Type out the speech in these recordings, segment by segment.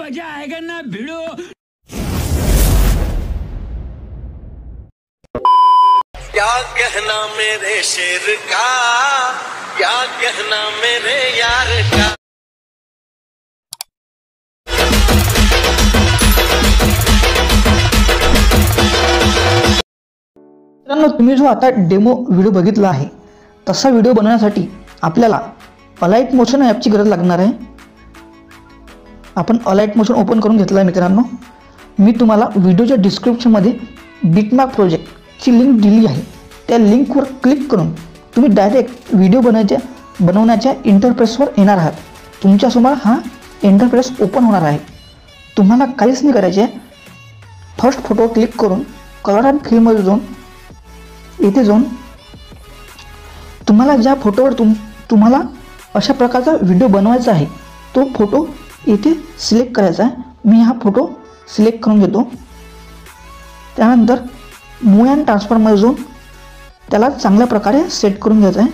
मजा आएगा ना भिड़ो। क्या कहना मेरे शेर का, क्या कहना मेरे यार का। मित्रांनो, तुम्ही जो आता डेमो व्हिडिओ बघितला आहे तसा व्हिडिओ बनवण्यासाठी आपल्याला अलाइट मोशन ॲपची गरज लागणार आहे। आपण अलाइट मोशन ओपन करून घेतला आहे। मित्रांनो, मी तुम्हाला व्हिडिओच्या डिस्क्रिप्शनमध्ये बिटमॅप प्रोजेक्टची लिंक दिली आहे। त्या लिंकवर क्लिक करून तुम्ही डायरेक्ट व्हिडिओ बनवण्याच्या इंटरफेसवर येणार आहात। तुमच्यासमोर हा इंटरफेस ओपन होणार आहे। तुम्हाला काहीच नाही करायचे आहे। फर्स्ट फोटो क्लिक करून कलर अँड फिलमध्ये जाऊन इथे जाऊन तुम्हाला ज्या फोटोवर तुम्हाला अशा प्रकारचा व्हिडिओ बनवायचा आहे तो फोटो इथे सिलेक्ट करायचा आहे। मी हा फोटो सिलेक्ट करून घेतो। त्यानंतर मूव अँड ट्रान्सफॉर्ममध्ये जाऊन त्याला चांगल्या प्रकारे सेट करून घ्यायचा आहे।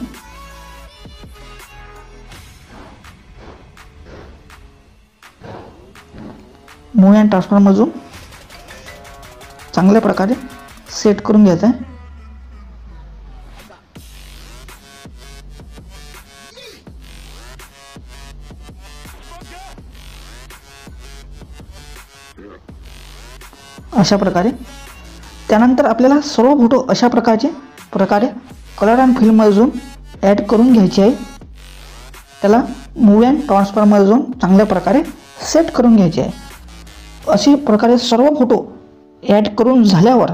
मूव अँड ट्रान्सफॉर्ममध्ये जाऊन चांगल्या प्रकारे सेट करून घ्यायचा आहे। अशा प्रकारे त्यानंतर आपल्याला सर्व फोटो अशा प्रकारे कलर अँड फिलमध्ये जाऊन ॲड करून घ्यायचे आहे। त्याला मूव अँड ट्रान्सफॉर्ममध्ये जाऊन चांगल्या प्रकारे सेट करून घ्यायचे आहे। अशा प्रकारे सर्व फोटो ॲड करून झाल्यावर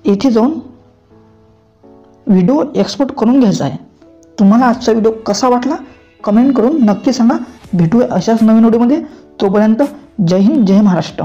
इथे जाऊन व्हिडिओ एक्सपोर्ट करून घ्यायचा आहे। तुम्हाला आजचा व्हिडिओ कसा वाटला कमेंट करून नक्की सांगा। भेटूया अशाच नवीन व्हिडिओमध्ये। तोपर्यंत जय हिंद, जय महाराष्ट्र।